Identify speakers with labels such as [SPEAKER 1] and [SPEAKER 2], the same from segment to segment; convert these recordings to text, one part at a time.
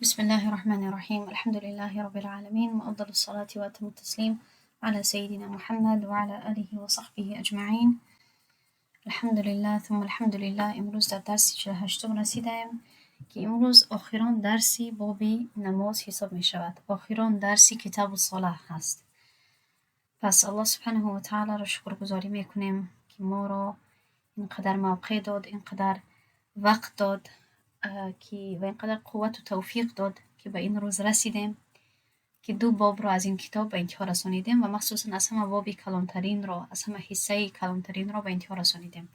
[SPEAKER 1] بسم الله الرحمن الرحيم الحمد لله رب العالمين وأفضل الصلاة وأتم التسليم على سيدنا محمد وعلى آله وصحبه أجمعین. الحمد لله ثم الحمد لله. امروز در درسی 48 رسیدیم که امروز آخران درسی بابی نماز حساب می شود. آخران درسی کتاب الصلاة هست. پس الله سبحانه و تعالی را شکرگزاری می کنیم که ما را اینقدر موقع داد، اینقدر وقت داد که و اینقدر قوت و توفیق داد که به این روز رسیدیم که دو باب را از این کتاب به انتها رسانیدیم و مخصوصا از همه بابی کلانترین را، از همه حصه کلانترین را به انتها رسانیدیم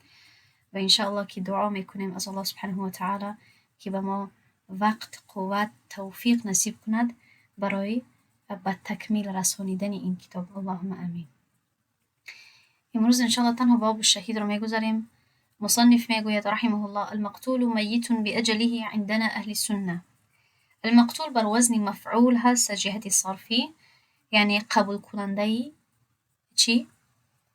[SPEAKER 1] و انشاءالله که دعا میکنیم از الله سبحانه و تعالی که به ما وقت، قوت، توفیق نصیب کند برای به تکمیل رسانیدن این کتاب. اللهم امین. امروز انشاءالله تنها باب شهید را میگذاریم. مصنف میگوید رحمه الله: المقتول میت بأجله عندنا اهل السنه. المقتول بر وزن مفعول هست از جهت صرفی، یعنی قبول کننده چی؟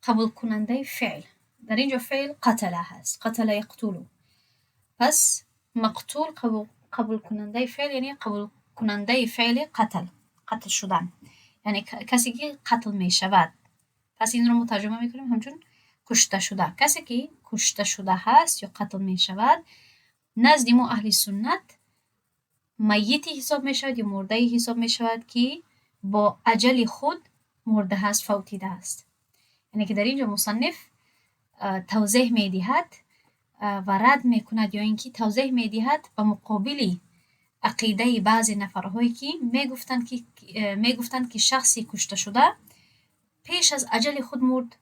[SPEAKER 1] قبول کننده فعل. در اینجا فعل قتله هست، قتل یقتلو. پس مقتول قبول کننده فعل یعنی قبول کننده فعل قتل شدن، یعنی کسی که قتل می شود. پس این رو ما ترجمه میکنیم همچون کشته شده. کسی که کشته شده هست یا قتل می شود نزد ما اهل سنت میتی حساب می شود یا مرده حساب می شود که با اجل خود مرده هست، فوتیده است. یعنی که در اینجا مصنف توضیح می دهد و رد می کند یا اینکه توضیح می دهد به مقابل عقیده بعضی نفرهایی که می گفتند که شخصی کشته شده پیش از اجل خود مرد.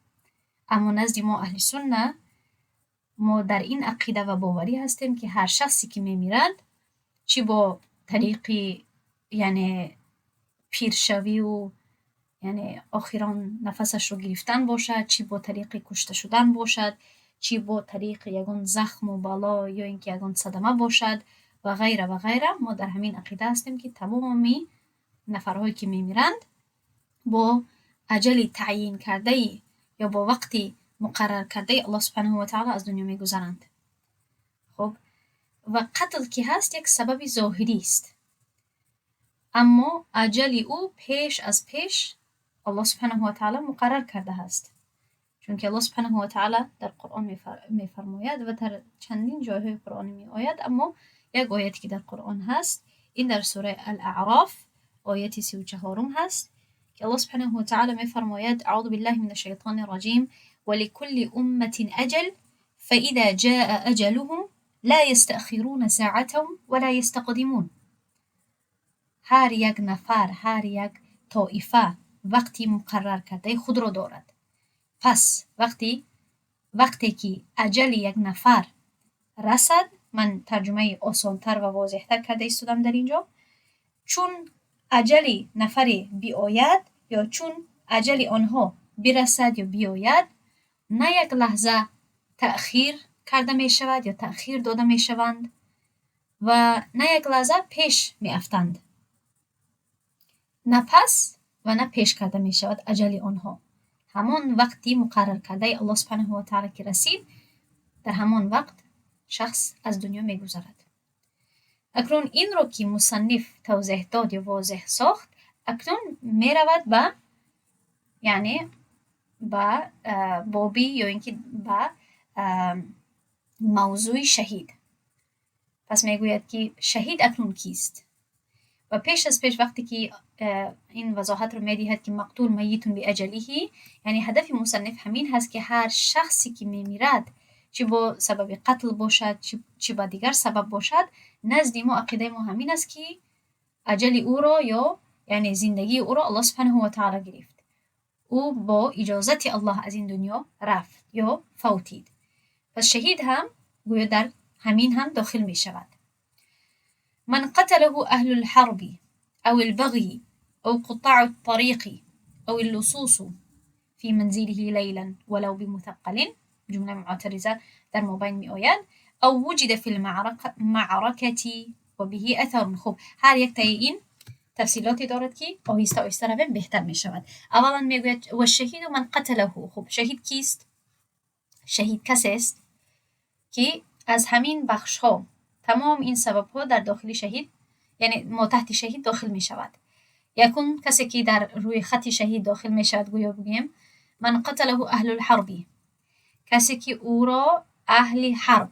[SPEAKER 1] اما نزد ما اهل سنت ما در این عقیده و باوری هستیم که هر شخصی که می میرد چی با طریقی یعنی پیرشوی و یعنی آخران نفسش رو گرفتن باشد، چی با طریق کشته شدن باشد، چی با طریق یگان زخم و بلا یا اینکه یگان صدمه باشد و غیره و غیره، ما در همین عقیده هستیم که تمامی نفرهایی که میمیرند با اجل تعیین کرده یا با وقتی مقرر کرده الله سبحانه و تعالی از دنیا میگذرند. خب و قتل که هست یک سبب ظاهری است، اما اجل او پیش از پیش الله سبحانه و تعالی مقرر کرده است. چون که الله سبحانه و تعالی در قرآن میفرماید و در چندین جایهای قرآن می آید، اما یک آیتی که در قرآن هست این در سوره الاعراف آیت 34 هست که الله سبحانه و تعالی میفرماید: اعوذ بالله من الشیطان الرجیم ولكل امة اجل فاذا جاء اجلهم لا يستأخرون ساعة ولا يستقدمون. هر یک نفر، هر یک طائفه وقتی مقرر کرده خود را دارد. پس وقتی که اجل یک نفر رسد، من ترجمه آسانتر و واضحتر کرده استودم در اینجا، چون اجل نفری بیاید یا چون اجل آنها برسد یا بیاید، نه یک لحظه تأخیر کرده می شود یا تأخیر داده می شوند و نه یک لحظه پیش می افتند، نه پس و نه پیش کرده می شود اجل آنها. همان وقتی مقرر کرده الله سبحانه و تعالی که رسید، در همان وقت شخص از دنیا می گذرد. اکنون این رو که مصنف توضیح داد یا واضح ساخت، اکنون می رود به یعنی به بابی یا اینکه به موضوع شهید. پس می گوید که شهید اکنون کیست؟ و پیش از پیش وقتی که این وضاحت رو میدهد که مقتول میتون به اجله، یعنی هدف مصنف همین هست که هر شخصی که میمیرد چی با سبب قتل باشد چی با دیگر سبب باشد، نزد ما عقیده ما همین است که اجل او را یا یعنی زندگی او را الله سبحانه و تعالی گرفت. او با اجازت الله از این دنیا رفت یا فوتید. پس شهید هم گویا در همین هم داخل می شود. من قتله أهل الحرب أو البغي أو قطاع الطريق أو اللصوص في منزله ليلا ولو بمثقل، جملة معترضة در مابین می آید، أو وجد في المعركة وبه أثر. خب هر یک تای این تفصیلاتی دارد که آهسته آهسته رویم بهتر می شود. اولا می گوید و الشهید من قتله. خب شهید کیست؟ شهید کسی است که از همین بخش ها تمام این سبب ها در داخل شهید یعنی ما تحت شهید داخل می شود. یکون کسی که در روی خط شهید داخل می شود گویا بگیم من قتله اهل الحربی، کسی که او را اهل حرب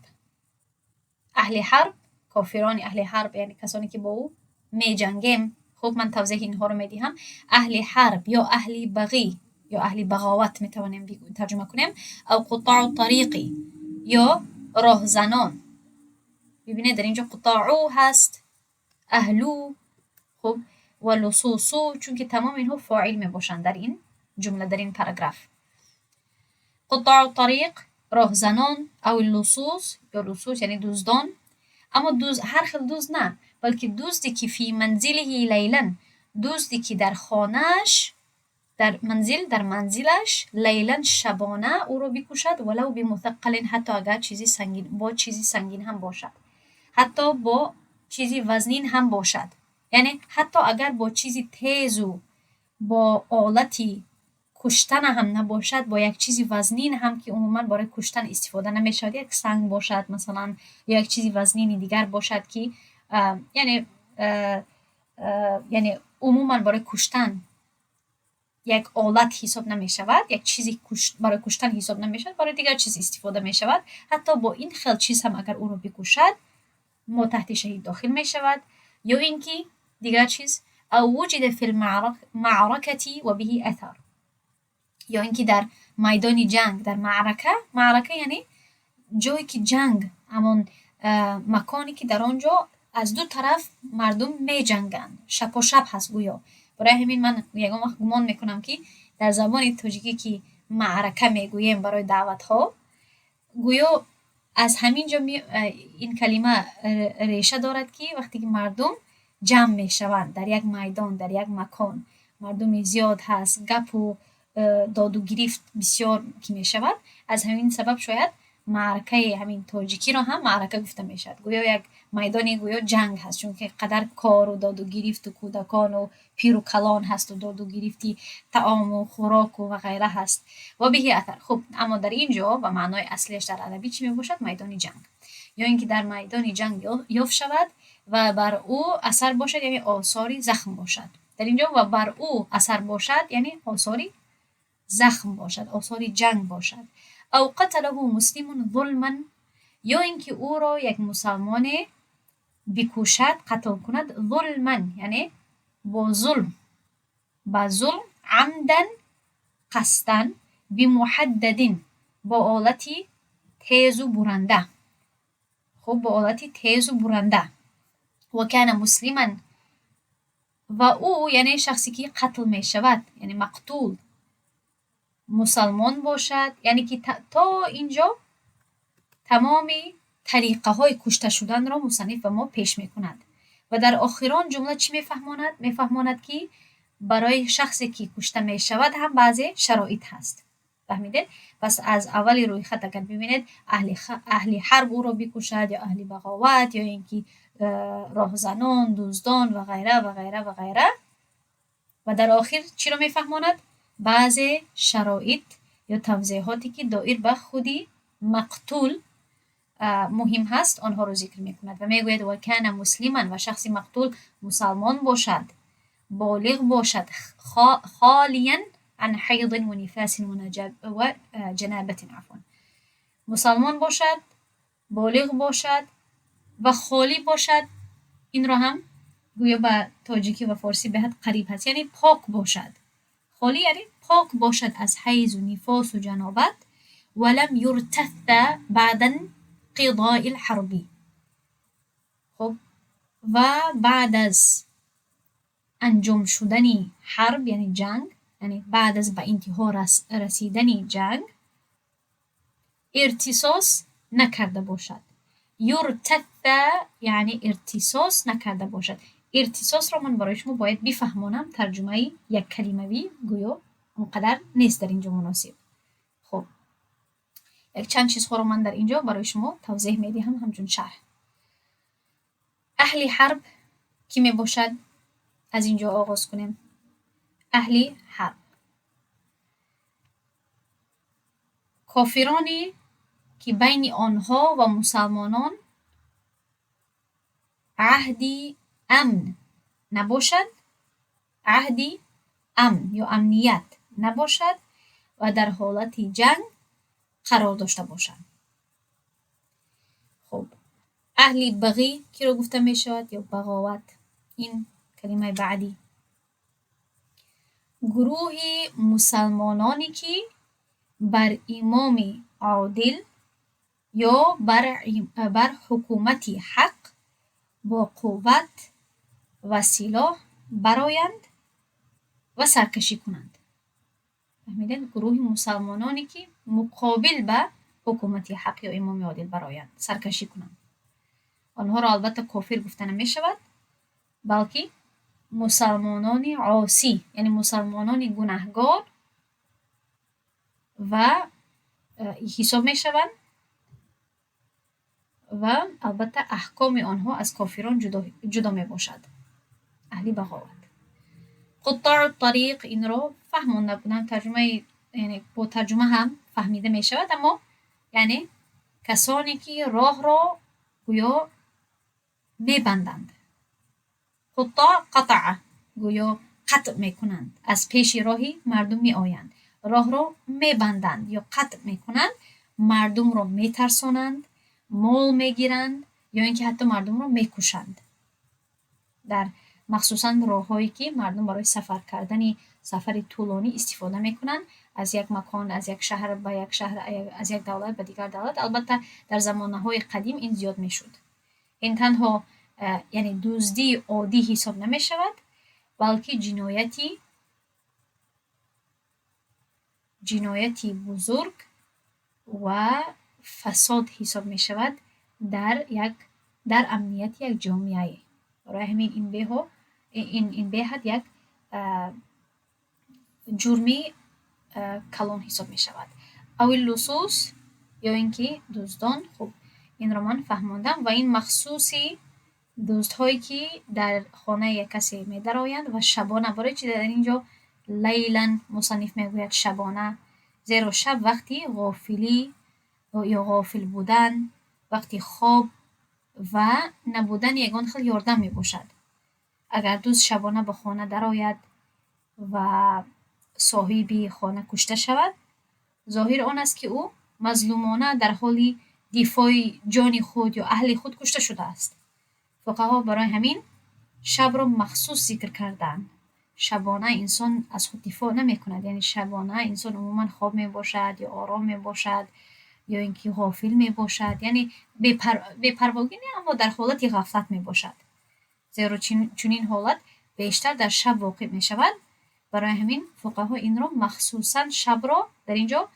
[SPEAKER 1] کافران اهل حرب یعنی کسانی که با او می جنگیم. خب من توضیح اینها رو می دهم. اهل حرب یا اهل بغی یا اهل بغاوت می توانیم ترجمه کنیم، او قطاع طریقی یا راهزنان. ببینید در اینجا قطاعو هست، اهلو، خب و لصوصو، چون که تمام اینها فاعل می باشند در این جمله، در این پاراگراف. قطاع طریق راهزنان، او لصوص یا لصوص یعنی دزدان. اما هر خیل دزد نه، بلکه دزدی که فی منزله لیلا، دزدی که در خانهش در منزلش لیلا شبانه او را بکشد، ولو بمثقل، حتی اگر چیزی سنگین هم باشد، حتی با چیزی وزنین هم باشد. یعنی حتی اگر با چیزی تیز و با آلتی کشتن هم نباشد، با یک چیزی وزنین هم که عموما برای کشتن استفاده نمی شود، یک سنگ باشد مثلا یا یک چیزی وزنین دیگر باشد که یعنی عموما برای کشتن یک آلت حساب نمی شود، یک چیزی برای کشتن حساب نمی شود، برای دیگر چیز استفاده می شود. حتی با این خیل چیز هم اگر او را بکشد ما تحت شهید داخل می شود. یا اینکه دیگر چیز او وجد فی المعرکتی و به اثر، یا اینکه در میدان جنگ، در معرکه یعنی جایی که جنگ، همون مکانی که در آنجا از دو طرف مردم می جنگند، شب و شب هست گویا. برای همین من یکم وقت گمان میکنم که در زبان تاجیکی که معرکه میگوییم برای دعوت ها، گویا از همینجا این کلمه ریشه دارد که وقتی که مردم جمع میشوند در یک میدان، در یک مکان، مردم زیاد هست، گپ و داد و گریفت بسیار که میشود، از همین سبب شاید معرکه همین تاجیکی را هم معرکه گفته میشد. گویا یک میدانی گویا جنگ هست، چون که قدر کار و داد و گریفت و کودکان و پیر و کلان هست و داد و گریفتی طعام و خوراک و غیره هست و به اثر. خب اما در اینجا و معنای اصلیش در عربی چی می باشد؟ میدان جنگ، یا اینکه در میدان جنگ یافت شود و بر او اثر باشد، یعنی آثاری زخم باشد. در اینجا و بر او اثر باشد یعنی آثاری زخم باشد، آثاری جنگ باشد. او قتله مسلم ظلما، یا اینکه او را یک مسلمان بکوشد، قتل کند، ظلما یعنی با ظلم، عمدا قصدا، بمحدد با آلتی تیز و برنده. خب با آلتی تیز و برنده. و کان مسلما، و او یعنی شخصی که قتل می شود یعنی مقتول مسلمان باشد، یعنی که تا اینجا تمام طریقه های کشته شدن را مصنف و ما پیش می کند و در آخران جمله چی میفهماند؟ میفهماند که برای شخصی که کشته می شود هم بعضی شرایط هست. فهمیدید؟ پس از اولی روی خط اگر ببینید اهل حرب او را بکشد، یا اهل بغاوت، یا اینکه راهزنان، دزدان و غیره و غیره و غیره، و در آخر چی را میفهماند؟ بعضی شرایط یا توضیحاتی که دایر به خودی مقتول مهم هست آنها رو ذکر میکند و میگوید و کان مسلما، و شخص مقتول مسلمان باشد، بالغ باشد، خالیا عن حیض و نفاس و جنابت، عفوا، مسلمان باشد، بالغ باشد و خالی باشد. این را هم گویا به تاجیکی و فارسی بهت قریب هست، یعنی پاک باشد. خالی یعنی پاک باشد از حیض و نفاس و جنابت. ولم یرتث بعد انقضاء الحرب، خب و بعد از انجام شدن حرب یعنی جنگ، یعنی بعد از به انتها رسیدن جنگ، ارتصاص نکرده باشد. یرتث یعنی ارتصاص نکرده باشد. ارتصاص را من برای شما باید بفهمانم، ترجمه یک کلموی گویا اونقدر نیست در اینجا مناسب. خب یک چند چیزها رو من در اینجا برای شما توضیح میدهم همچون شرح. اهل حرب کی می باشد؟ از اینجا آغاز کنیم. اهل حرب کافرانی که بین آنها و مسلمانان عهدی امن نباشد، عهدی امن یا امنیت نباشد و در حالت جنگ قرار داشته باشند. خب اهل بغی کی رو گفته می شود یا بغاوت؟ این کلمه بعدی. گروه مسلمانانی که بر امام عادل یا بر حکومت حق با قوت و سلاح برآیند و سرکشی کنند. فهمیدین؟ گروه مسلمانانی که مقابل به حکومت حق یا امام عادل برآیند، سرکشی کنند. آنها را البته کافر گفته نمی شود، بلکه مسلمانان عاصی، یعنی مسلمانان گناهگار و حساب می شوند و البته احکام آنها از کافران جدا می باشد. اهل بغاوت. قطاع الطریق این رو فهمونده بودم، ترجمه یعنی با ترجمه هم فهمیده می شود، اما یعنی کسانی که راه را گویا میبندند. قطاع قطع گویا قطع میکنند، از پیش راهی مردم می آیند، راه را میبندند یا قطع میکنند، مردم را میترسانند، مال میگیرند یا اینکه حتی مردم را میکشند. در مخصوصا راههایی که مردم برای سفر کردن سفر طولانی استفاده میکنند، از یک مکان، از یک شهر به یک شهر، از یک دولت به دیگر دولت. البته در زمانه‌های قدیم این زیاد میشد. این تنها یعنی دزدی عادی حساب نمی شود، بلکه جنایتی بزرگ و فساد حساب می شود در امنیت یک جامعه. برای همین این بهت یک جرمی کلان حساب می شود. او لصوص یا اینکه دزدان. خب این رو من فهماندم و این مخصوصی دزدهایی که در خانه یک کسی می درآیند و شبانه. برای چی در اینجا لیلا مصنف میگوید شبانه؟ زیرا شب وقتی غافلی یا غافل بودن، وقتی خواب و نبودن یگان خیلی یاردم می باشد. اگر دزد شبانه به خانه درآید و صاحبی خانه کشته شود، ظاهر آن است که او مظلومانه در حال دفاع جان خود یا اهل خود کشته شده است. فقها برای همین شب را مخصوص ذکر کردن. شبانه انسان از خود دفاع نمی کند، یعنی شبانه انسان عموما خواب می باشد یا آرام می باشد یا اینکه غافل می باشد، یعنی بی‌پرواگی نه، اما در حالت غفلت می باشد. زیرا چنین حالت بیشتر در شب واقع می شود. برای همین فقها این را مخصوصا شب را در اینجا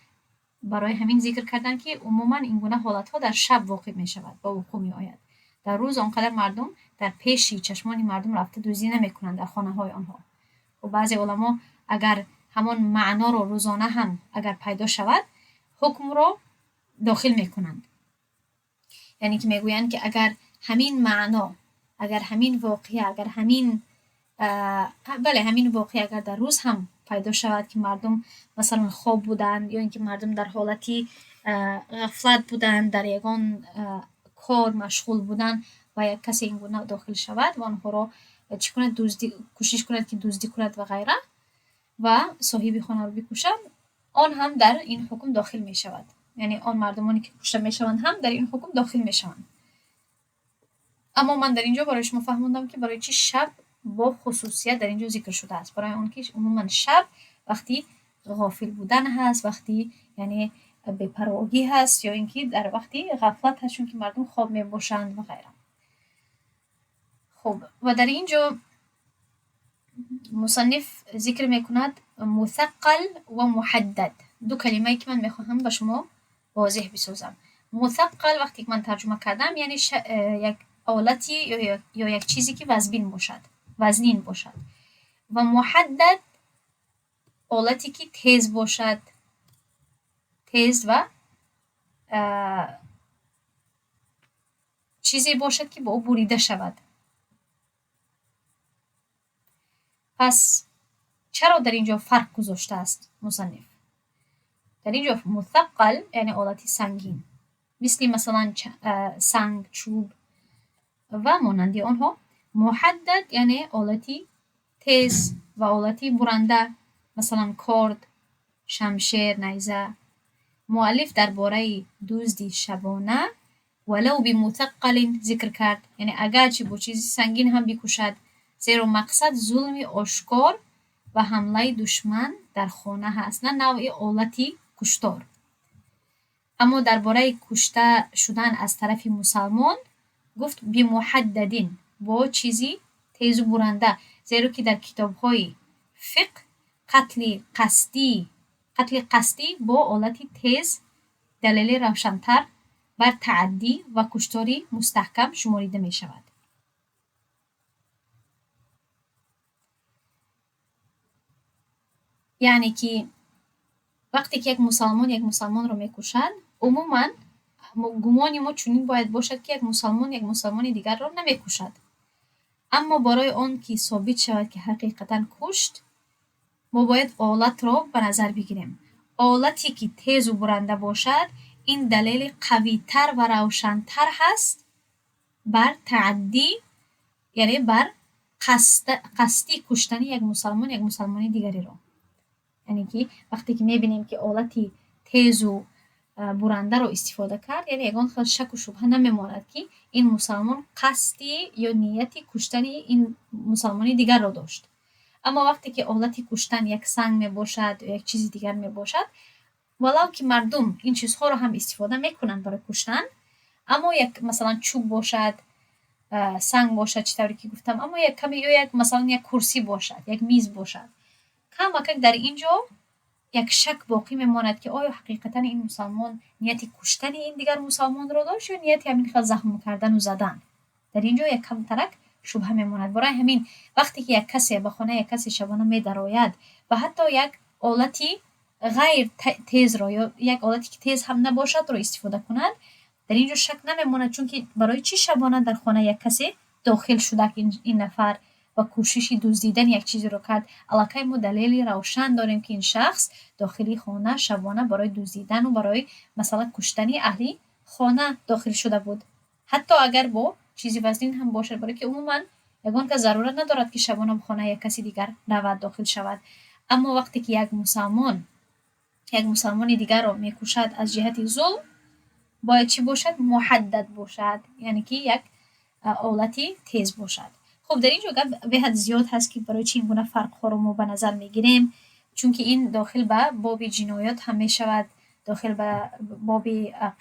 [SPEAKER 1] برای همین ذکر کردن که عموما این گونه حالت ها در شب واقع می شود، با وقوع می آید. در روز آنقدر مردم در پیش چشمان مردم رفته دزدی نمی کنند در خانه های آنها. و بعضی علما اگر همان معنا را روزانه هم اگر پیدا شود، حکم را داخل می کنند. یعنی که میگویند که اگر همین معنا، اگر همین واقعه، اگر همین واقعه اگر در روز هم پیدا شود که مردم مثلا خواب بودند یا اینکه مردم در حالتی غفلت بودند، در یگان کار مشغول بودند و یک کسی این گونه داخل شود و آنها را چی کند؟ کوشش کند که دزدی کند و غیره و صاحب خانه را بکشند، آن هم در این حکم داخل می شود. یعنی آن مردمانی که کشته می شوند هم در این حکم داخل می شوند. اما من در اینجا برای شما فهموندم که برای چی شب با خصوصیت در اینجا ذکر شده است. برای اون که عموما شب وقتی غافل بودن هست، وقتی یعنی بی‌پرواگی هست یا اینکه در وقتی غفلت هست، چون که مردم خواب می باشند و غیره. خب و در اینجا مصنف ذکر می کند مثقل و محدد. دو کلمه‌ای که من میخواهم به شما واضح بسازم. مثقل وقتی که من ترجمه کردم یعنی یک آلتی یا یک چیزی که وزنین باشد و محدد آلتی که تیز باشد، تیز و چیزی باشد که با او بریده شود. پس چرا در اینجا فرق گذاشته است مصنف؟ در اینجا مثقل یعنی آلتی سنگین، مثل مثلا سنگ، چوب و مانند آنها. محدد یعنی آلتی تیز و آلتی برنده، مثلا کرد، شمشیر، نیزه. مؤلف درباره دزدی شبانه ولو بمثقل ذکر کرد، یعنی اگرچه با چیزی سنگین هم بکوشد، زیرا مقصد ظلم آشکار و حمله دشمن در خانه هست، نه نوع آلتی کشتار. اما درباره کشته شدن از طرف مسلمان گفت بمحددین، با چیزی تیز و برنده، زیرا که در کتاب‌های فقه قتل قصدی با آلتی تیز دلیل روشن‌تر بر تعدی و کشتاری مستحکم شماریده می شود. یعنی که وقتی که یک مسلمان رو میکشد، عموما گمان ما چنین باید باشد که یک مسلمان دیگر را نمیکشد. اما برای آن که ثابت شود که حقیقتا کشت، ما باید آلت را به نظر بگیریم. آلتی که تیز و برنده باشد، این دلیل قویتر و روشنتر هست بر تعدی، یعنی بر قصدی کشتن یک مسلمان دیگری را. یعنی که وقتی که میبینیم که آلتی تیز و برنده رو استفاده کرد، یعنی یگان خیلی شک و شبهه نمیماند که این مسلمان قصدی یا نیتی کشتن این مسلمانی دیگر را داشت. اما وقتی که آلتی کشتن یک سنگ می باشد یا یک چیزی دیگر می باشد، ولو که مردم این چیزها رو هم استفاده میکنند برای کشتن، اما یک مثلا چوب باشد، سنگ باشد، چطوری که گفتم، اما یک کمی یا یک مثلا یک کرسی باشد، یک میز باشد، کم در اینجا یک شک باقی میماند که آیا حقیقتا این مسلمان نیتی کشتن این دیگر مسلمان را داشت یا نیتی همین خیلی زخم کردن و زدن. در اینجا یک کم ترک شبهه میماند. برای همین وقتی که یک کسی به خانه یک کسی شبانه می درآید و حتی یک آلتی غیر تیز را یا یک آلتی که تیز هم نباشد را استفاده کند، در اینجا شک نمیماند، چون که برای چی شبانه در خانه یک کسی داخل شده که این نفر و کوشش دزدیدن یک چیزی رو کرد. الکی ما دلیلی روشن داریم که این شخص داخلی خانه شبانه برای دزدیدن و برای مثلا کشتن اهلی خانه داخل شده بود، حتی اگر با چیزی وزن هم باشد، برای که عموما یگان که ضرورت ندارد که شبانه به خانه یک کسی دیگر رود داخل شود. اما وقتی که یک مسلمان دیگر را میکشد از جهت ظلم، باید چی باشد؟ محدد باشد، یعنی که یک آلتی تیز باشد. خب در اینجا گپ به حد زیاد هست که برای چی این گونه فرق ها رو ما به نظر میگیریم، چون که این داخل به باب جنایات هم می شود، داخل به باب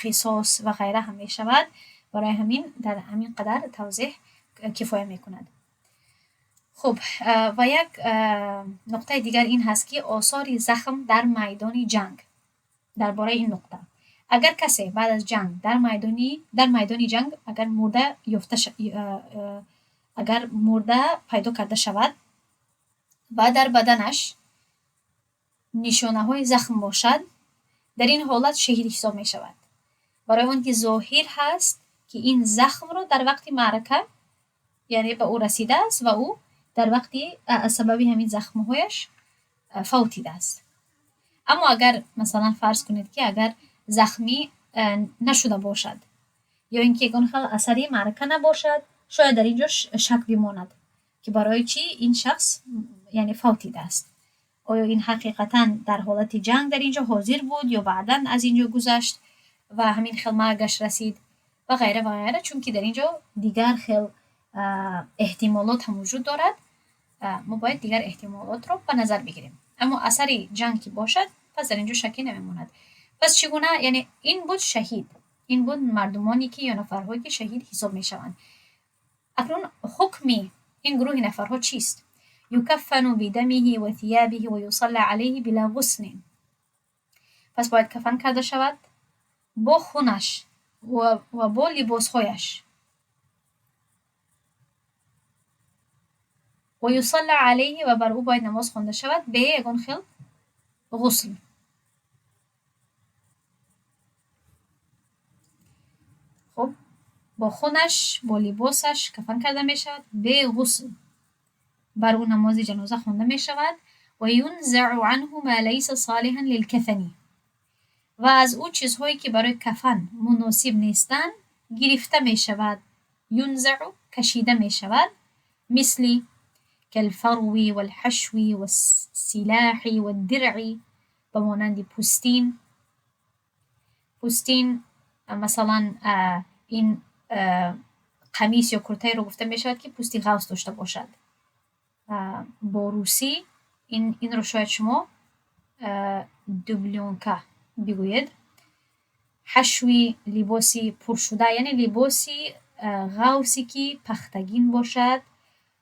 [SPEAKER 1] قصاص و غیره هم می شود. برای همین در همین قدر توضیح کفایه می کند. خب و یک نقطه دیگر این هست که آثار زخم در میدان جنگ. درباره این نقطه، اگر کسی بعد از جنگ در میدان جنگ اگر مرده پیدا کرده شود و در بدنش نشانه های زخم باشد، در این حالت شهید حساب می شود، برای آن که ظاهر هست که این زخم را در وقت معرکه یعنی به او رسیده است و او در وقتی از سبب همین زخمهایش فوتیده است. اما اگر مثلا فرض کنید که اگر زخمی نشده باشد یا اینکه یگان خیلی اثری معرکه نباشد، شاید در اینجا شک بماند که برای چی این شخص یعنی فوتیده است. آیا این حقیقتا در حالت جنگ در اینجا حاضر بود یا بعدا از اینجا گذشت و همین خیلی مرگش رسید و غیره و غیره، چون که در اینجا دیگر خیلی احتمالات هم وجود دارد. ما باید دیگر احتمالات رو به نظر بگیریم. اما اثری جنگ که باشد، پس در اینجا شکی نمیماند. پس چگونه؟ یعنی این بود شهید، این بود مردمانی که یا نفرهایی که شهید حساب می شوند. اکنون حکمی این گروه نفرها چیست؟ یکفن بدمه و ثیابه و یصلی علیه بلا غسل. پس باید کفن کرده شود با خونش و با لباسهایش و یصلی علیه و بر او باید نماز خوانده شود به یگان خیل غسل. خب با خونش با لباسش کفن کرده می شود به غسل، بر او نماز جنازه خوانده می شود و ینزع عنه ما لیس صالحا للکفن، و از او چیزهایی که برای کفن مناسب نیستند گرفته می شود. ینزع کشیده می شود مثل كالفرو والحشو والسلاح والدرع، به مانند پوستین. پوستین مثلا این قمیص یا کرته رو گفته می شود که پوستی غوث داشته باشد. با روسی این رو شاید شما دوبلونکا بگوید. حشوی لباسی پر شده، یعنی لباسی غوثی که پختگین باشد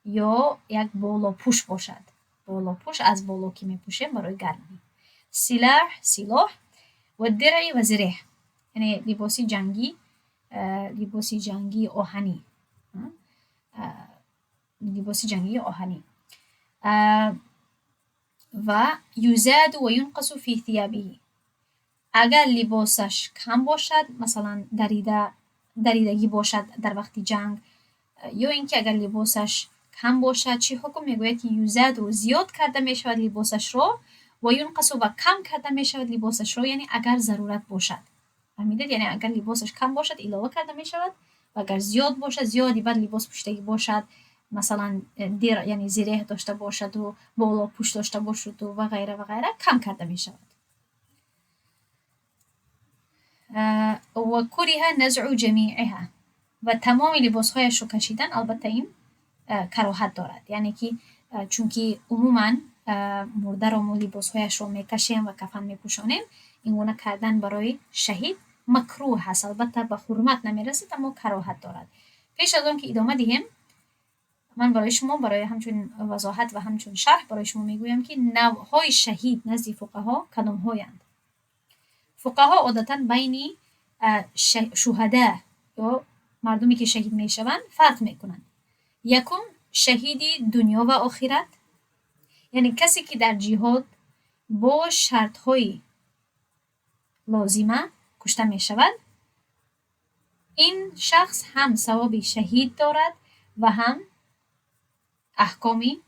[SPEAKER 1] یا یک بالاپوش باشد. بالاپوش از بالا که می پوشیم برای گرمی. سلاح و درع و زره، یعنی لباسی جنگی آهنی. لباسی جنگی آهنی. و یزاد و ینقص فی ثیابه، اگر لباسش کم باشد، مثلا دریدگی باشد در وقت جنگ، یا اینکه اگر لباسش کم باشد، چی حکم میگوید که یزاد و زیاد کرده می شود لباسش رو، و ینقص و کم کرده می شود لباسش رو، یعنی اگر ضرورت باشد. فهمیدید؟ یعنی اگر لباسش کم باشد اضافه کرده می شود، و اگر زیاد باشد، زیادی بعد لباس پوشیدگی باشد، مثلا یعنی زره داشته باشد و بالا پوش داشته باشد و غیره و غیره، کم کرده می شود. و کره نزع جمیعها، و تمام لباسهایش رو کشیدن. البته این کراهت دارد، یعنی که چون که عموما مرده را ما لباسهایش رو میکشیم و کفن میپوشانیم، این گونه کردن برای شهید مکروه هست. البته به حرمت نمیرسید، اما کراهت دارد. پیش از آن که ادامه دهیم، من برای شما برای همچون وضاحت و همچون شرح برای شما میگویم که نوعهای شهید نزد فقها کدام هایند. فقها عادتا بین شهدا یا مردمی که شهید میشوند فرق میکنند. یکم شهید دنیا و آخرت، یعنی کسی که در جهاد با شرطهای لازمه کشته میشود، این شخص هم ثواب شهید دارد و هم احکامی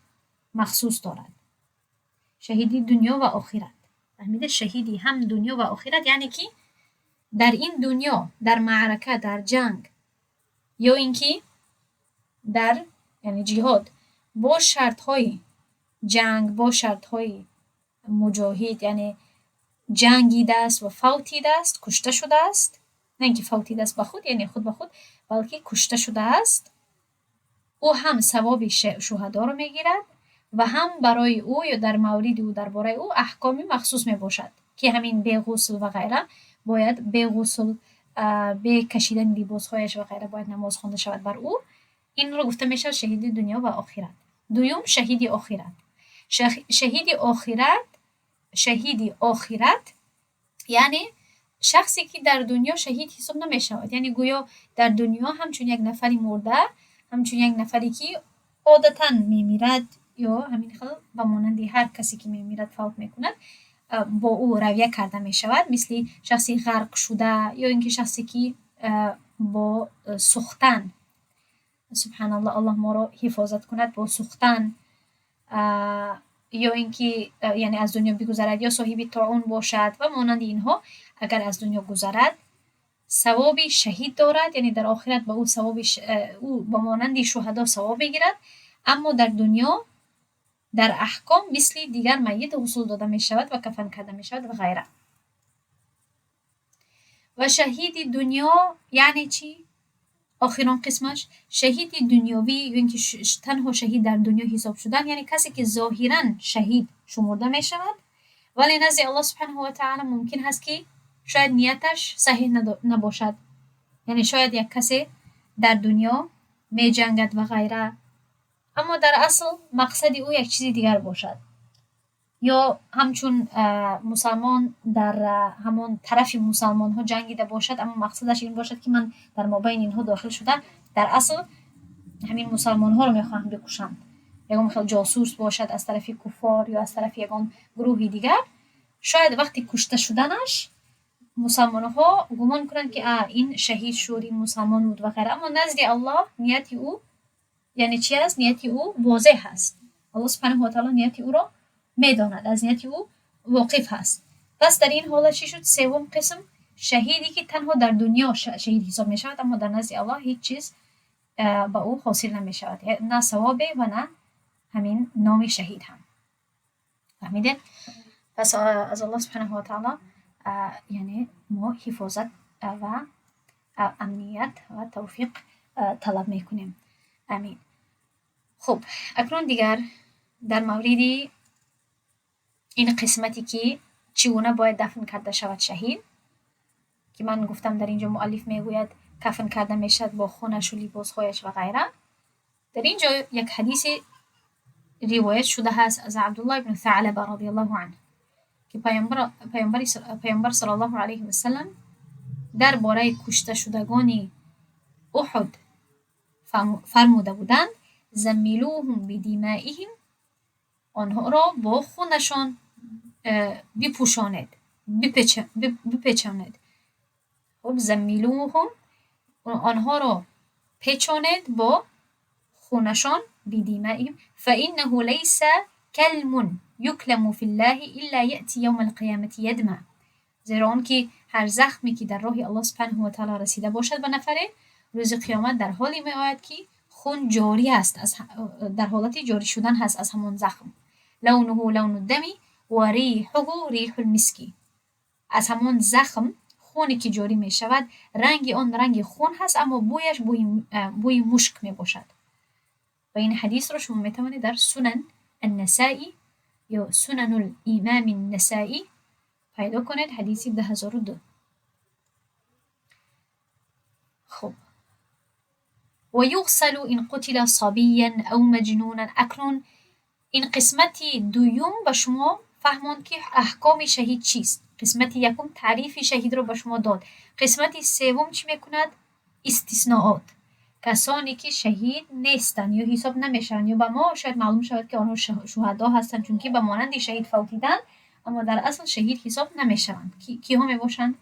[SPEAKER 1] مخصوص دارد. شهیدی دنیا و آخرت، فهمیده؟ شهیدی هم دنیا و آخرت، یعنی که در این دنیا در معرکه، در جنگ، یا اینکه در یعنی جهاد با شرطهای جنگ، با شرطهای مجاهد، یعنی جنگیده است و فوتیده است، کشته شده است، نه اینکه فوتیده است به خود یعنی خود به خود، بلکه کشته شده است، او هم ثواب شهدا رو میگیرد و هم برای او یا در مورد او درباره او احکامی مخصوص می باشد که همین به غسل و غیره باید به غسل، به کشیدن لباسهایش و غیره باید نماز خوانده شود بر او. این رو گفته میشه شهید دنیا و آخرت. دوم شهید آخرت. شهید آخرت یعنی شخصی که در دنیا شهید حساب نمی شود، یعنی گویا در دنیا همچون یک نفری مرده، همچون یک نفری که عادتا میمیرد یا همین خیلی به مانند هر کسی که میمیرد فوت میکند، با او رویه کرده می شود، مثل شخصی غرق شده یا اینکه شخصی که با سوختن، سبحان الله، الله ما را حفاظت کند، با سوختن یا اینکه یعنی از دنیا بگذرد، یا صاحب طاعون باشد و مانند اینها، اگر از دنیا گذرد ثواب شهید دارد، یعنی در آخرت به او ثواب او با مانند شهدا ثواب بگیرد، اما در دنیا در احکام مثل دیگر میت غسل داده می شود و کفن کرده می شود و غیره. و شهید دنیا یعنی چی؟ آخران قسمش شهید دنیاوی، یا اینکه تنها شهید در دنیا حساب شدن، یعنی کسی که ظاهرا شهید شمرده می شود ولی نزد الله سبحانه و تعالی ممکن هست که شاید نیتش صحیح نباشد، یعنی شاید یک کسی در دنیا می جنگد و غیره، اما در اصل مقصد او یک چیزی دیگر باشد، یا همچون مسلمان در همان طرف مسلمان ها جنگیده باشد، اما مقصدش این باشد که من در مابین اینها داخل شده در اصل همین مسلمان ها رو میخواهم بکشم، یکم خیلی جاسوس باشد از طرف کفار یا از طرف یکم گروهی دیگر. شاید وقتی کشته شدنش مسلمان ها گمان کنند که این شهید شد، این مسلمان بود و غیره، اما نزد الله نیت او یعنی چی است؟ نیت او واضح هست. الله سبحانه و تعالی نیت او را میداند، از نیت او واقف هست. پس در این حالت چی شد؟ سوم قسم شهیدی که تنها در دنیا شهید حساب می شود، اما در نزد الله هیچ چیز به او حاصل نمی شود، نه ثواب و نه همین نام شهید هم. فهمیده؟ پس از الله سبحانه و تعالی یعنی ما حفاظت و امنیت و توفیق طلب میکنیم. امین. خب اکنون دیگر در مورد این قسمتی که چگونه باید دفن کرده شود شهید، که من گفتم در اینجا مؤلف میگوید کفن کرده میشد با خونش و لباسهایش و غیره. در اینجا یک حدیث روایت شده هست از عبدالله بن ثعلبه رضی الله عنه که پیامبر صلی الله علیه و سلم درباره کشته شدگان احد فرموده بودند زمیلوهم بدمائهم، آنها را با خونشان بپوشانید، بپیچانید. خب زمیلوهم، آنها را پیچانید با خونشان بدمائهم فإنه ليس کلم یکلم فی الله الا یأتی یوم القیامة یدمع، زیرا آن که هر زخمی که در راه الله سبحانه و تعالی رسیده باشد به نفره، روز قیامت در حالی می آید که خون جاری است، در حالت جاری شدن هست از همان زخم. لونه لون الدم و ریحه ریح المسکی، از همان زخم خونی که جاری می شود رنگ آن رنگ خون هست، اما بویش بوی مشک می باشد. و این حدیث رو شما می توانید در سنن النسائی یا سنن الامام النسائی پیدا کنید، حدیثی 10002. خب و یغسل ان قتل صبیا او مجنونا. اکنون این قسمتی دوم به شما فهماند که احکام شهید چیست. قسمتی یکم تعریف شهید رو به شما داد. قسمتی سوم چی میکند؟ استثناءات، کسانی که شهید نیستن یا حساب نمیشن یا به ما شاید معلوم شود که آنها شهدا هستن چون که به مانند شهید فوتیدن، اما در اصل شهید حساب نمیشوند. کی ها میباشند؟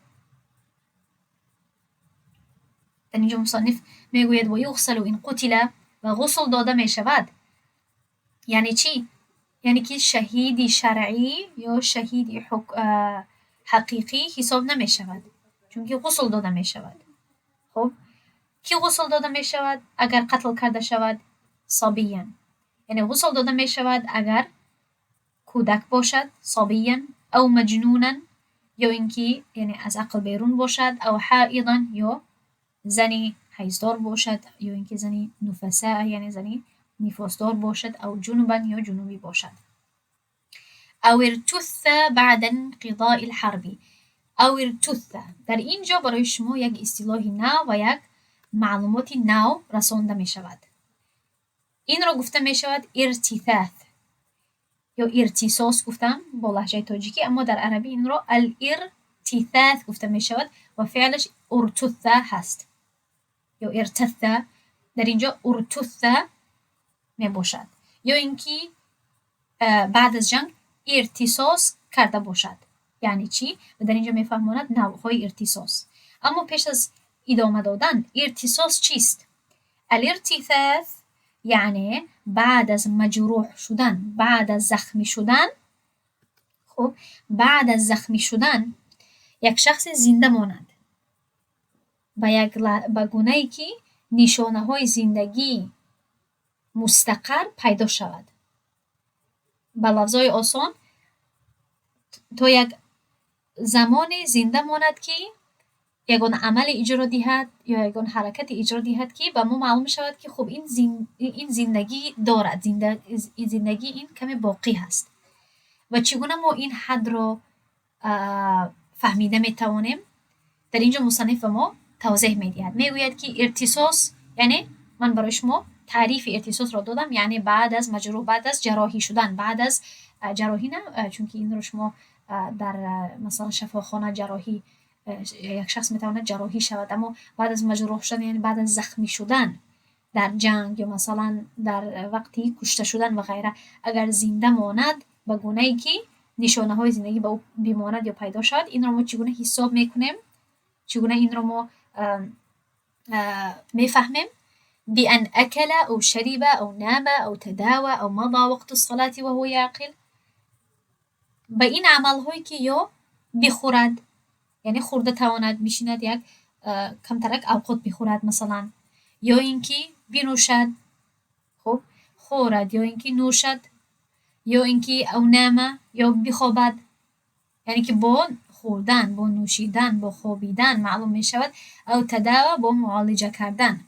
[SPEAKER 1] در اینجا مصنف میگوید و یغسل این قتل، و غسل داده میشود. یعنی چی؟ یعنی که شهید شرعی یا شهید حقیقی حساب نمیشود چون که غسل داده میشود. خب کی غسل داده میشود؟ اگر قتل کرده شود صبیا، یعنی غسل داده میشود اگر کودک باشد صبیا، او مجنونا، یا اینکه یعنی از عقل بیرون باشد، او حائضا، یا زنی حیضدار باشد، یا اینکه زنی نفساء یعنی زنی نفاسدار باشد، او جنوبا یا جنوبی باشد. او ارتث بعد انقضاء الحرب. او ارتث در اینجا برای شما یک اصطلاح نو و یک معلومات نو رسانده می شود. این را گفته می شود ارتثاث یا ارتساس گفتم با لهجه تاجیکی، اما در عربی این را الارتثاث گفته می شود و فعلش ارتث هست یا ارتث. در اینجا ارتث می باشد، یا اینکه بعد از جنگ ارتساس کرده باشد. یعنی چی؟ و در اینجا میفهماند نوعهای ارتساس. اما پیش از ادامه دادن ارتساس چیست؟ الارتثاث یعنی بعد از مجروح شدن، بعد از زخمی شدن. خب بعد از زخمی شدن یک شخص زنده ماند به گونه‌ای که نشانه های زندگی مستقر پیدا شود. به لفظای آسان تا یک زمان زنده ماند که یگان عمل اجرا دهد یا یگان حرکت اجرا دهد که به ما معلوم شود که خب این زندگی دارد، زندگی این کمی باقی هست. و چگونه ما این حد را فهمیده میتوانیم؟ در اینجا مصنف ما توضیح میدهد، میگوید که ارتساس یعنی من برای شما تعریف ارتساس را دادم، یعنی بعد از مجروح، بعد از جراحی شدن، بعد از جراحی نه چون که این رو شما در مثلا شفاخانه جراحی یک شخص میتواند جراحی شود، اما بعد از مجروح شدن یعنی بعد از زخمی شدن در جنگ یا مثلا در وقتی کشته شدن و غیره، اگر زنده ماند به گونه‌ای که نشانه های زندگی به او بماند یا پیدا شد، این را ما چگونه حساب میکنیم؟ چگونه این را ما میفهمیم؟ بأن أكل أو شرب أو نام أو تداوى أو مضى وقت الصلاة وهو يعقل. به این عمل هایی که یا بخورد یعنی خورده تواند بشیند یک کمترک اوقات بخورد مثلا، یا اینکه بنوشد، خب خورد یا اینکه نوشد یا اینکه او نامه یا بخوابد. یعنی که با خوردن، با نوشیدن، با خوابیدن معلوم می شود. او تداوی با معالجه کردن،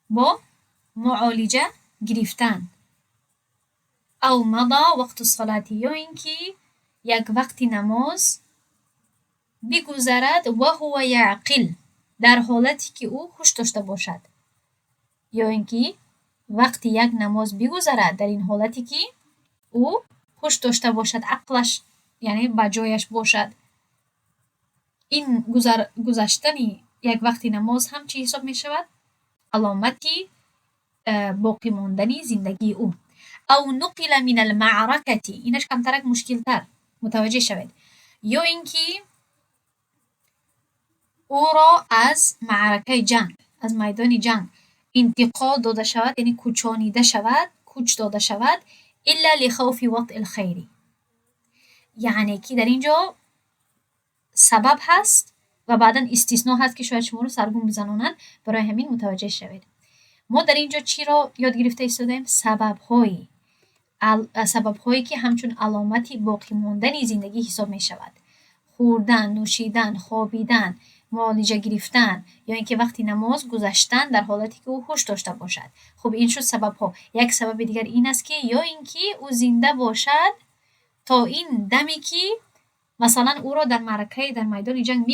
[SPEAKER 1] با معالجه گرفتن. او مضى وقت الصلاة یا اینکه یک وقت نماز بگذرد و هو یعقل، در حالتی که او هوش داشته باشد. یا اینکه وقتی یک نماز بگذرد در این حالتی که او هوش داشته باشد، عقلش یعنی با جایش باشد. این گذشتن یک وقت نماز هم چی حساب می شود؟ علامتی باقی ماندنی زندگی او. او نقل من المعرکتی، اینش کمترک مشکل تر متوجه شوید. یا اینکه او را از معرکه جنگ، از میدان جنگ انتقال داده شود، یعنی کوچانیده شود، کوچ داده شود. الا لخوف وطء الخیر، یعنی که در اینجا سبب هست و بعدا استثناء هست که شاید شما رو سرگون بزنونن، برای همین متوجه شوید. ما در اینجا چی را یاد گرفته ایستادیم؟ سبب‌هایی که همچون علامتی باقی ماندنی زندگی حساب می شود. خوردن، نوشیدن، خوابیدن، معالجه گرفتن یا اینکه وقتی نماز گذشتن در حالتی که او هوش داشته باشد. خب این شد سبب‌ها. یک سبب دیگر این است که یا اینکه او زنده باشد تا این دمی که مثلا او را در معرکه، در میدان جنگ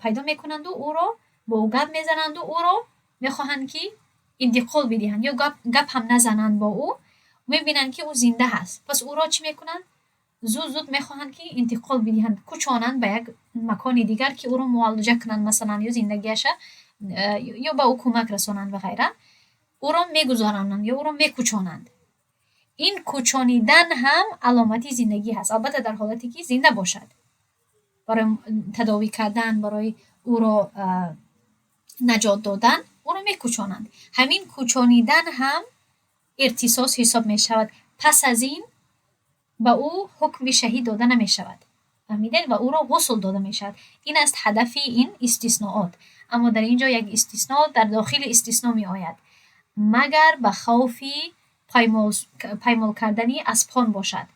[SPEAKER 1] پیدا میکنند و او را با او گپ میزنند و او را میخواهند که انتقال بدهند یا گپ هم نزنند با او، میبینند که او زنده هست. پس او را چی میکنند؟ زود میخواهند که انتقال بدهند، کوچانند به یک مکان دیگر که او را معالجه کنند، مثلا یا زندگیش یا به او کمک رسانند و غیره. او را میگذارانند یا او را میکوچانند. این کوچانیدن هم علامتی زندگی هست، البته در حالتی که زنده باشد. برای تداوی کردن، برای او را نجات دادن او را میکوچانند. همین کوچانیدن هم ارتساس حساب می شود. پس از این به او حکم شهید داده نمی شود، فهمیدین؟ و او را غسل داده می شود. این است هدف این استثناءات. اما در اینجا یک استثناء در داخل استثناء می آید، مگر به خوف پایمال کردنی اسبان باشد.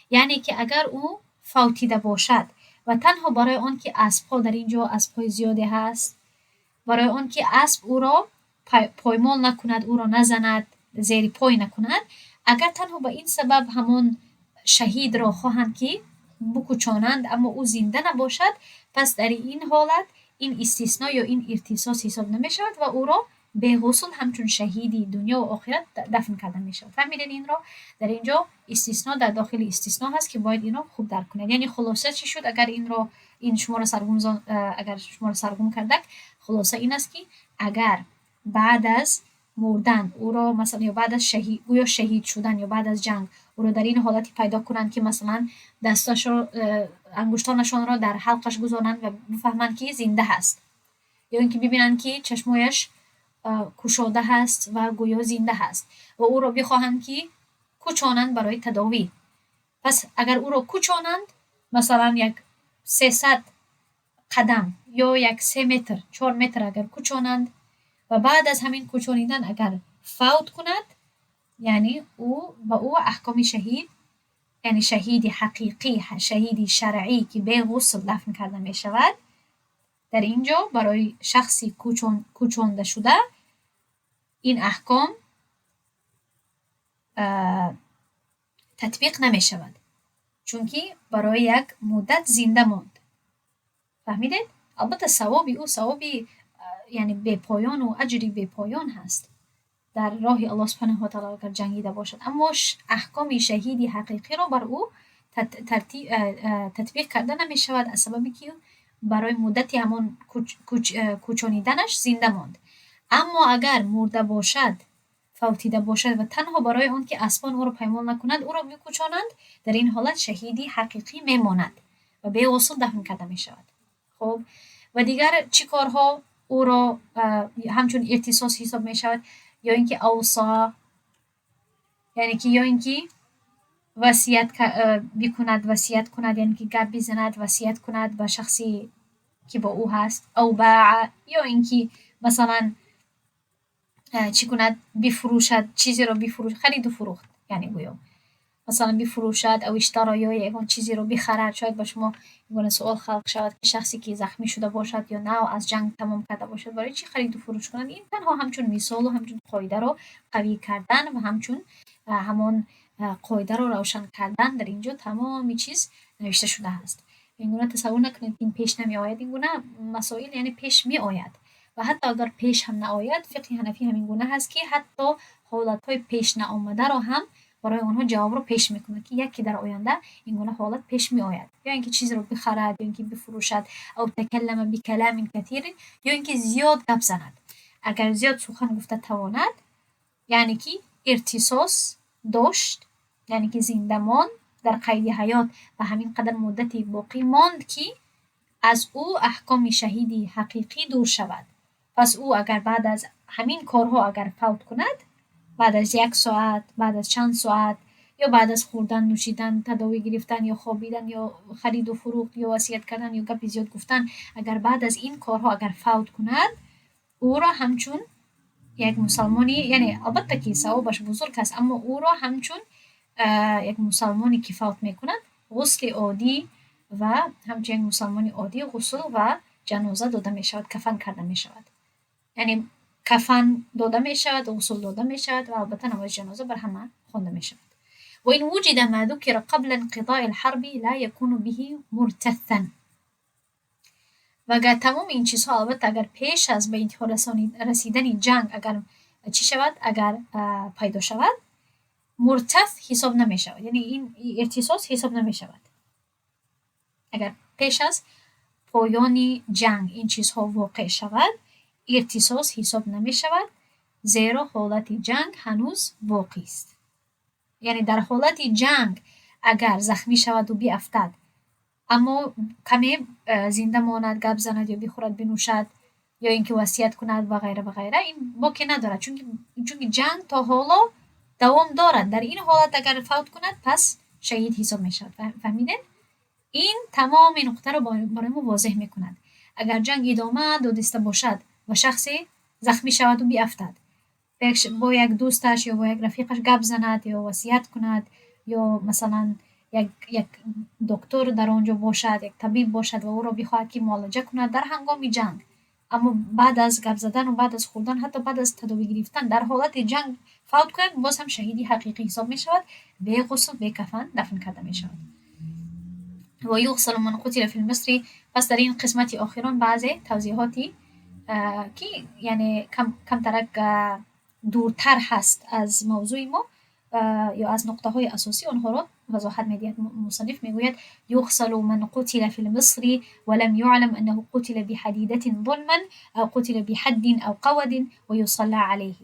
[SPEAKER 1] یعنی که اگر او فوتیده باشد و تنها برای آن که اسبها در اینجا اسبهای زیادی هست، برای آن که اسب او را پایمال نکند، او را نزند، زیر پای نکند، اگر تنها به این سبب همون شهید را خواهند که بکوچانند اما او زنده نباشد، پس در این حالت این استثناء یا این ارتساس حساب نمی شود و او را به غسل همچون شهیدی دنیا و آخرت دفن کردن می شود. فهمیدین این را؟ در اینجا استثناء در داخل استثناء هست که باید این را خوب درک کنید. یعنی خلاصه چی شد اگر این شما را سرگم کردک؟ خلاصه این است که اگر بعد از مردن او را مثلا یا بعد از شهید شدن یا بعد از جنگ او را در این حالتی پیدا کنند که مثلا دستاش را، انگشتانشان را در حلقش گذارند و بفهمند که زنده هست، یا اینکه ببینند که چشمایش کشاده هست و گویا زنده هست و او را بخواهند که کوچانند برای تداوی. پس اگر او را کوچانند مثلا یک 300 قدم یا یک 3 متر 4 متر اگر کوچانند و بعد از همین کوچانیدن اگر فوت کند، یعنی او احکام شهید، یعنی شهید حقیقی، شهید شرعی که به غسل دفن کرده می شود، در اینجا برای شخصی کوچانده شده این احکام تطبیق نمی شود، چون که برای یک مدت زنده ماند. فهمیدید؟ البته ثواب یعنی بے پایان و اجری بے پایان هست در راه الله سبحانه و تعالی اگر جنگیده باشد، اما احکام شهیدی حقیقی را بر او تطبیق کرده نمی شود از سببی که برای مدتی همان کوچانیدنش زنده ماند. اما اگر مرده باشد، فوتیده باشد و تنها برای آن که اسبان او را پایمال نکنند او را میکوچانند، در این حالت شهیدی حقیقی میماند و به غسل دفن کرده می شود. خب و دیگر چی کارها او را همچون ارتساس حساب می شود؟ یا اینکه اوصا، یعنی که یا اینکه وصیت کند، یعنی که گپ بزند، وصیت کند به شخصی که با او هست، او باع، یا اینکه مثلا چی کند بفروشد چیزی را بفروشد خرید و فروخت یعنی گویا مثلا بفروشد او اشترا یا یگان چیزی رو بخرد شاید با شما یگان سوال خلق شود که شخصی که زخمی شده باشد یا نه از جنگ تمام کرده باشد برای چی خرید و فروش کنند این تنها همچون مثال و همچون قاعده رو قوی کردن و همچون همان قاعده رو روشن کردن در اینجا تمامی چیز نوشته شده است این گونه تصور نکنید این پیش نمی آید این گونه مسائل یعنی پیش می آید و حتی اگر پیش هم نآید فقه حنفی همین گونه هست که حتی حالتهای پیش نآمده رو هم برای آنها جواب رو پیش میکنه که یکی در آینده این گونه حالت پیش می آید یا اینکه چیزی رو بخرد یا اینکه بفروشد او تکلم بکلام کثیر یا اینکه زیاد گپ زند اگر زیاد سخن گفته تواند یعنی که ارتساس داشت یعنی که زنده ماند در قید حیات و همین قدر مدتی باقی ماند که از او احکام شهیدی حقیقی دور شود پس او اگر بعد از همین کارها اگر فوت کند بعد از 1 ساعت بعد از چند ساعت یا بعد از خوردن نوشیدن تداوی گرفتن یا خوابیدن یا خرید و فروخت یا وصیت کردن یا گپ زیاد گفتن اگر بعد از این کارها اگر فوت کند او را همچون یک مسلمانی یعنی البته که ثوابش بزرگ است اما او را همچون یک مسلمانی که فوت میکند غسل عادی و همچون یک مسلمانی عادی غسل و جنازه داده می شود کفن کرده می شود یعنی کفن داده می شود و غسل داده می شود و البته نماز جنازه بر همه خوانده می شود و این وجد ما ذکر قبل انقضاء الحرب لا يكون به مرتثا و اگر تمام این چیزها البته اگر پیش از به انتها رسیدن جنگ اگر چی شود اگر پیدا شود مرتث حساب نمی شود یعنی این ارتساس حساب نمی شود اگر پیش از پایان جنگ این چیزها واقع شود ارتساس حساب نمی شود زیرا حالت جنگ هنوز باقی است یعنی در حالت جنگ اگر زخمی شود و بیفتد اما کمی زنده ماند گپ زند یا بخورد بنوشد یا اینکه وصیت کند و غیره و غیره این باکی ندارد چون جنگ تا حالا دوام دارد در این حالت اگر فوت کند پس شهید حساب می شود فهمیدین این تمام نقطه رو برای ما واضح می کند اگر جنگ ادامه دادسته باشد و شخصی زخمی شود و بیفتد با یک دوستش یا با یک رفیقش گپ زند یا وصیت کند یا مثلا یک دکتر در آنجا باشد یک طبیب باشد و او را بخواهد که معالجه کند در هنگام جنگ اما بعد از گپ زدن و بعد از خوردن حتی بعد از تداوی گرفتن در حالت جنگ فوت کند باز هم شهیدی حقیقی حساب می شود به غسل به کفن دفن کرده می شود و یغسل من قتل فی المصر پس در این قسمت آخران بعض توضیحاتی که یعنی کم ترک دورتر هست از موضوع ما یا از نقطه های اساسی آنها را وضاحت می‌دهد مصنف میگوید یغسل من قتل فی المصر ولم يعلم انه قتل بحدیدة ظلما او قتل بحد او قود و یصلى علیه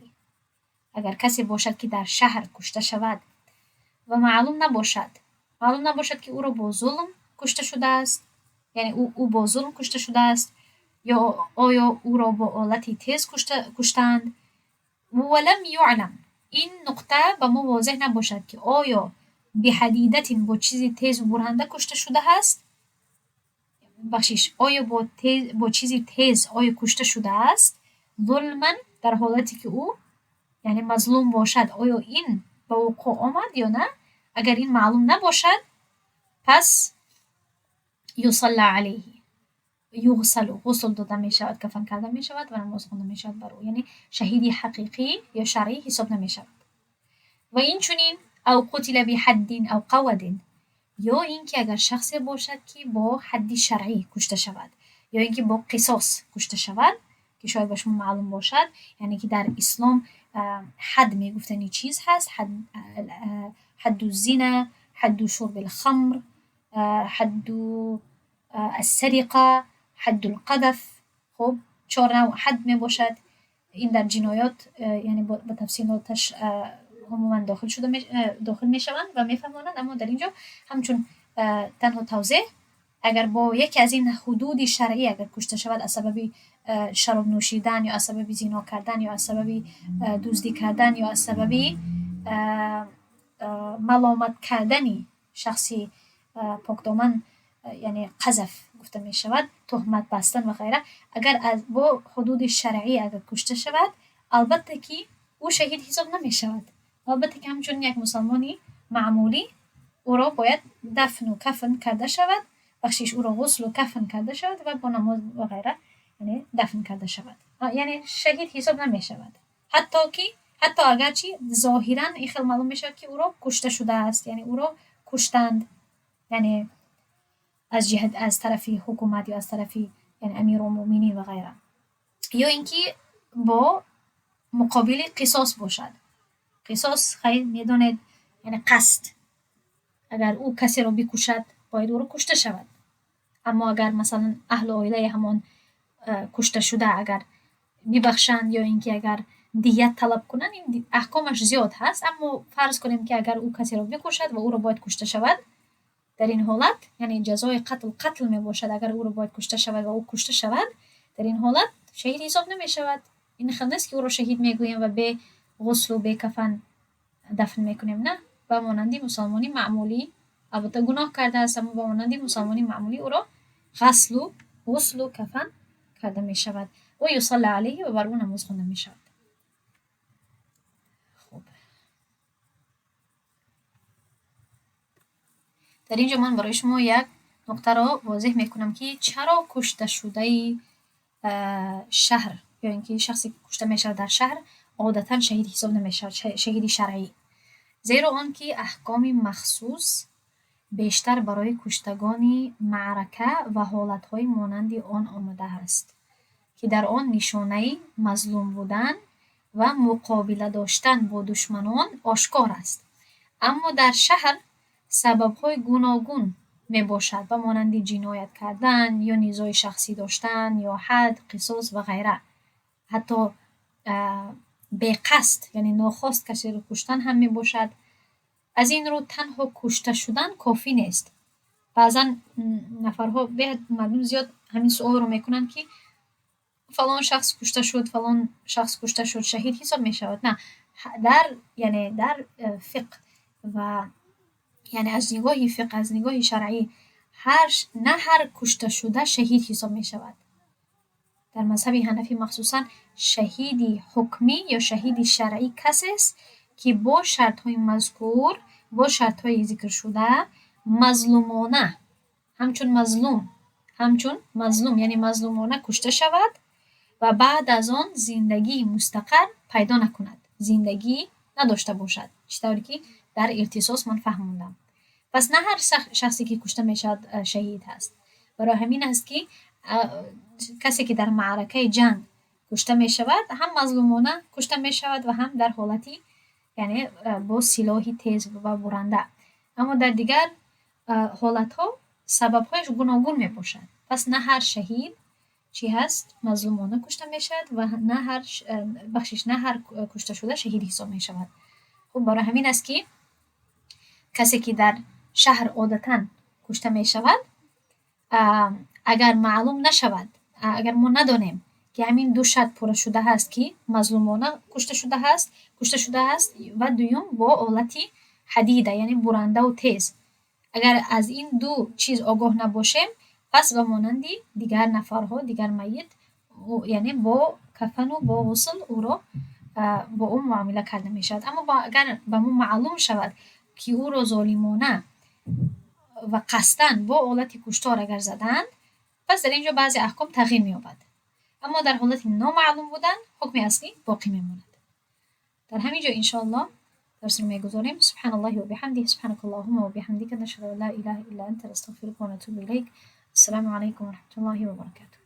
[SPEAKER 1] اگر کسی باشد که در شهر کشته شود و معلوم نباشد که او را با ظلم کشته شده است یعنی او با ظلم کشته شده است یا آیا او را با آلتی تیز کشتند ولم یعلم این نقطه به ما واضح نباشد که آیا به حدیدت با چیزی تیز و برهنده کشته شده است آیا با چیزی تیز آیا کشته شده است ظلما در حالتی که او یعنی مظلوم باشد آیا این به وقوع آمد یا نه اگر این معلوم نباشد پس یصلی علیه غسل داده می شود کفن کرده می شود و نماز خوانده می شود بر او یعنی شهیدی حقیقی یا شرعی حساب نمی شود و این چنین او قتل بحد او قود یا اینکه اگر شخصی باشد که با حد شرعی کشته شود یا اینکه با قصاص کشته شود که شاید به شما معلوم باشد یعنی که در اسلام حد می گفتنی چیز هست حد الزنا حد شرب الخمر حد السرقه حد القذف خب 4 نوع حد می باشد این در جنایات یعنی با تفصیلاتش عموما داخل می شوند و می فهمانند اما در اینجا همچون تنها توضیح اگر با یکی از این حدود شرعی اگر کشته شود از سبب شراب نوشیدن یا از سبب زنا کردن یا از سبب دزدی کردن یا از سبب ملامت کردن شخصی پاکدامن یعنی قذف گفته می شود تهمت بستن و غیره اگر با حدود شرعی اگر کشته شود البته که او شهید حساب نمی شود. البته که همچون یک مسلمانی معمولی او را باید دفن و کفن کرده شود، بخشش او را غسل و کفن کرده شود و با نماز و غیره یعنی دفن کرده شود، یعنی شهید حساب نمی شود. حتی اگرچه ظاهرا این خیلی معلوم می شود که او را کشته شده است، یعنی او را کشتند، یعنی از طرف حکومت یا از طرف یعنی امیرالمومنین و غیره، یا اینکه با مقابل قصاص باشد. قصاص خیلی میدانید یعنی قصد، اگر او کسی را بکشد باید او را کشته شود. اما اگر مثلا اهل عائله همان کشته شده اگر ببخشند یا اینکه اگر دیت طلب کنند، این احکامش زیاد هست. اما فرض کنیم که اگر او کسی را بکشد و او را باید کشته شود، در این حالت یعنی جزای قتل می باشد. اگر او را باید کشته شود و او کشته شود، در این حالت شهید حساب نمی شود. این خیلی نیست که او را شهید میگوییم و به غسل و به کفن دفن میکنیم، نه، با مانندی مسلمانی معمولی، البته گناه کرده است اما با مانندی مسلمانی معمولی او را غسل و کفن کرده می شود و یصلی علیه و بر او نماز خوانده می شود. خب در اینجا من برای شما یک نکته را واضح میکنم که چرا کشته شده شهر یا اینکه شخصی کشته میشه در شهر عادتا شهید حساب نمیشه، شهید شرعی، زیرا آنکه احکام مخصوص بیشتر برای کشتگان معرکه و حالتهای مانند آن آمده است که در آن نشانه مظلوم بودن و مقابله داشتن با دشمنان آشکار است. اما در شهر سببهای گوناگون می باشد و مانند جنایت کردن یا نزاع شخصی داشتن یا حد، قصاص و غیره. حتی به قصد یعنی ناخواست کسی رو کشتن هم می باشد. از این رو تنها کشته شدن کافی نیست. بعضا نفرها به مردم زیاد همین سوال رو میکنن که فلان شخص کشته شد، فلان شخص کشته شد، شهید حساب می شود. نه، در فقه و یعنی از نگاه فقه، از نگاه شرعی، نه هر کشته شده شهید حساب می شود. در مذهب حنفی مخصوصا شهید حکمی یا شهید شرعی کسی است که با شرطهای مذکور، با شرطهای ذکر شده مظلومانه، همچون مظلوم یعنی مظلومانه کشته شود و بعد از آن زندگی مستقر پیدا نکند، زندگی نداشته باشد، چطوری که در اختصاص من فهموندم. پس نه هر شخصی که کشته میشد شهید هست. برای همین است که کسی که در معرکه جنگ کشته می شود هم مظلومانه کشته می شود و هم در حالتی یعنی با سلاحی تیز و برنده. اما در دیگر حالت ها سبب هایش گوناگون می باشد. پس نه هر شهید چی هست مظلومانه کشته می شود و نه هر کشته شده شهید حساب می شود. خب برای همین است که کسی که در شهر عادتا کشته می شود، اگر معلوم نشود، اگر ما ندانیم که همین دو شرط پوره شده هست که مظلومانه کشته شده هست و دوم با آلتی حدیده یعنی برنده و تیز، اگر از این دو چیز آگاه نباشیم، پس به مانندی دیگر نفرها، دیگر میت یعنی با کفن و با غسل او را با او معامله کرده می شود. اما اگر به ما معلوم شود که او را ظالمانه و قصدن با آلت کشتار اگر زدند، پس در اینجا بعضی احکام تغییر می‌یابد. اما در حالت نامعلوم بودن حکم اصلی باقی میماند. در همینجا انشاءالله درس رو میگذاریم. سبحان الله و بحمده، سبحانك اللهم و بحمدك، نشهد ان لا اله الا انت، نستغفرك و نتوب الیک. السلام علیکم و رحمت الله و برکاته.